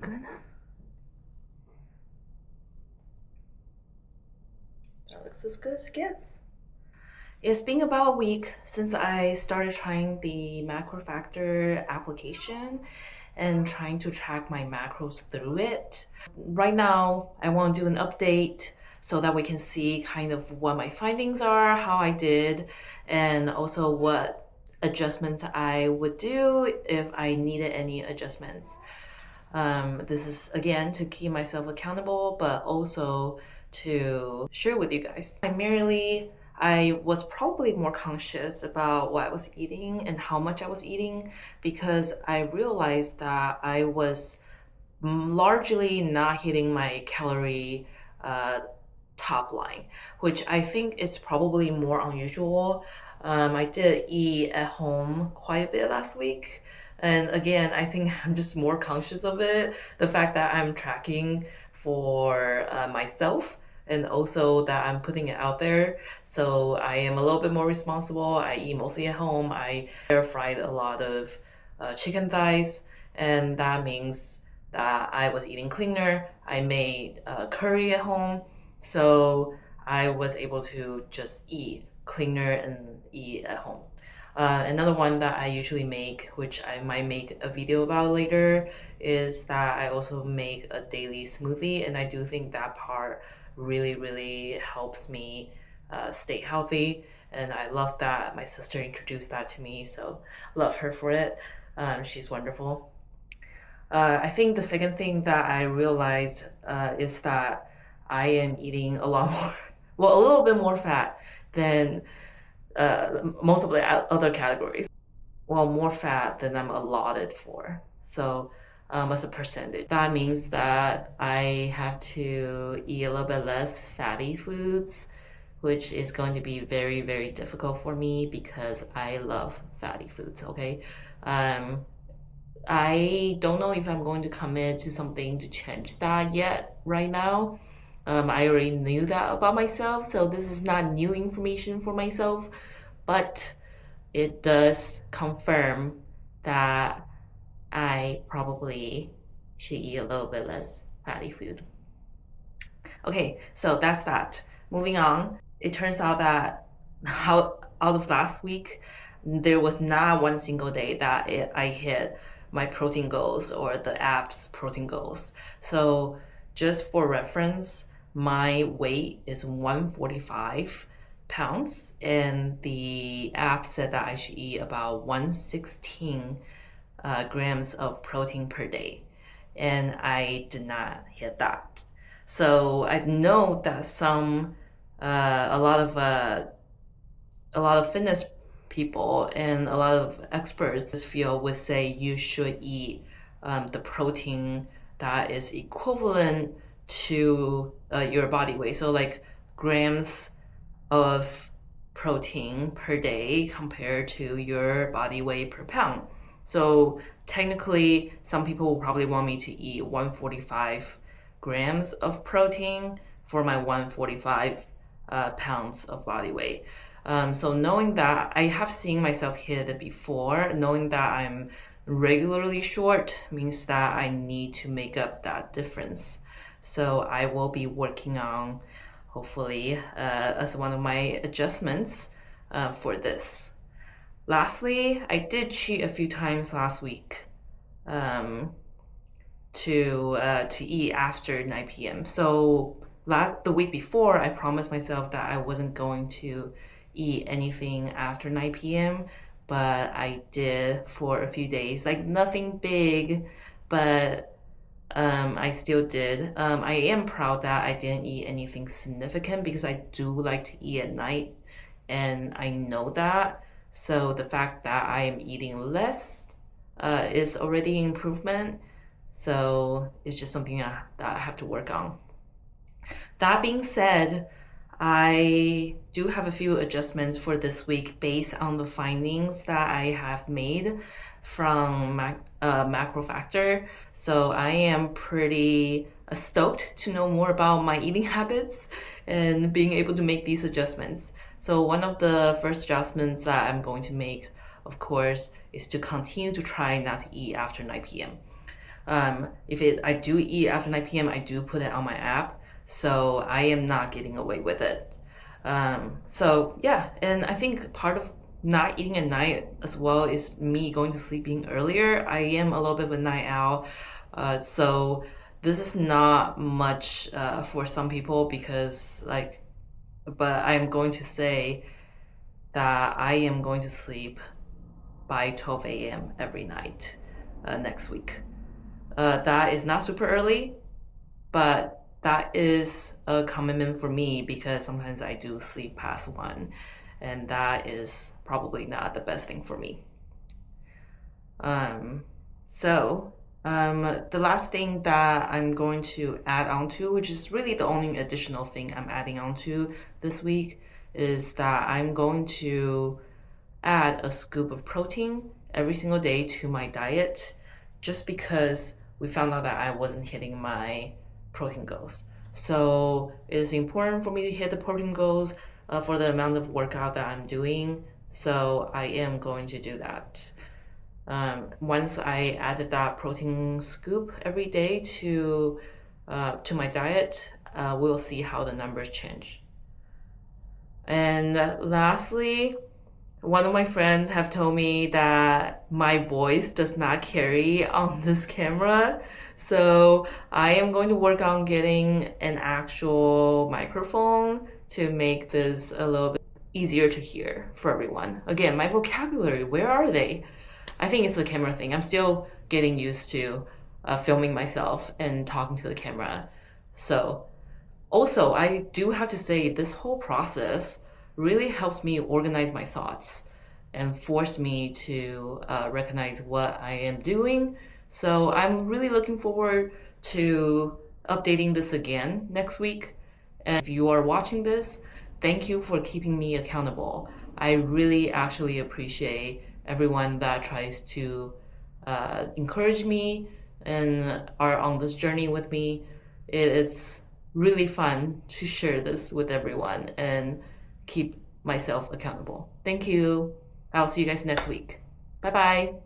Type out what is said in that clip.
Good. That looks as good as it gets. It's been about a week since I started trying the Macro Factor application and trying to track my macros through it. Right now, I want to do an update so that we can see kind of what my findings are, how I did, and also what adjustments I would do if I needed any adjustments. This is again to keep myself accountable, but also to share with you guys. Primarily, I was probably more conscious about what I was eating and how much I was eating because I realized that I was largely not hitting my calorie top line, which I think is probably more unusual. I did eat at home quite a bit last week. And again, I think I'm just more conscious of it. The fact that I'm tracking for myself and also that I'm putting it out there. So I am a little bit more responsible. I eat mostly at home. I air fried a lot of chicken thighs, and that means that I was eating cleaner. I made curry at home, so I was able to just eat cleaner and eat at home. Another one that I usually make, which I might make a video about later, is that I also make a daily smoothie, and I do think that part really helps me stay healthy. And I love that my sister introduced that to me, so love her for it. She's wonderful. I think the second thing that I realized is that I am eating a lot more, well, a little bit more fat than most of the other categories. Well, more fat than I'm allotted for. So, as a percentage, that means that I have to eat a little bit less fatty foods, which is going to be very difficult for me because I love fatty foods, okay? Um, I don't know if I'm going to commit to something to change that yet right now. I already knew that about myself, so this is not new information for myself, but it does confirm that I probably should eat a little bit less fatty food. Okay, so that's that. Moving on, it turns out that out of last week, there was not one single day that I hit my protein goals or the app's protein goals. So just for reference, my weight is 145 pounds, and the app said that I should eat about 116 grams of protein per day, and I did not hit that. So I know that a lot of fitness people and a lot of experts in this field would say you should eat the protein that is equivalent to your body weight. So like grams of protein per day compared to your body weight per pound. So technically, some people will probably want me to eat 145 grams of protein for my 145 pounds of body weight. So knowing that I have seen myself hit it before, knowing that I'm regularly short means that I need to make up that difference. So I will be working on, hopefully, as one of my adjustments for this. Lastly, I did cheat a few times last week to eat after 9 p.m. So the week before, I promised myself that I wasn't going to eat anything after 9 p.m., but I did for a few days. Like nothing big, but I still did. I am proud that I didn't eat anything significant because I do like to eat at night, and I know that. So the fact that I am eating less is already an improvement. So it's just something that I have to work on. That being said, I do have a few adjustments for this week based on the findings that I have made from Macro Factor. So I am pretty stoked to know more about my eating habits and being able to make these adjustments. So one of the first adjustments that I'm going to make, of course, is to continue to try not to eat after 9 p.m. If I do eat after 9 p.m., I do put it on my app, so I am not getting away with it. So yeah, and I think part of not eating at night as well is me going to sleeping earlier. I am a little bit of a night owl, so this is not much for some people because but I'm going to say that I am going to sleep by 12 a.m. every night next week. That is not super early, but that is a commitment for me because sometimes I do sleep past 1, and that is probably not the best thing for me. Um, the last thing that I'm going to add on to, which is really the only additional thing I'm adding on to this week, is that I'm going to add a scoop of protein every single day to my diet just because we found out that I wasn't hitting my protein goals. So it is important for me to hit the protein goals for the amount of workout that I'm doing. So I am going to do that. Once I added that protein scoop every day to my diet, we'll see how the numbers change. And lastly, one of my friends have told me that my voice does not carry on this camera. So I am going to work on getting an actual microphone to make this a little bit easier to hear for everyone. Again, my vocabulary, where are they? I think it's the camera thing. I'm still getting used to filming myself and talking to the camera. So also, I do have to say this whole process really helps me organize my thoughts and force me to recognize what I am doing. So I'm really looking forward to updating this again next week. And if you are watching this, thank you for keeping me accountable. I really actually appreciate everyone that tries to encourage me and are on this journey with me. It's really fun to share this with everyone and keep myself accountable. Thank you. I'll see you guys next week. Bye bye.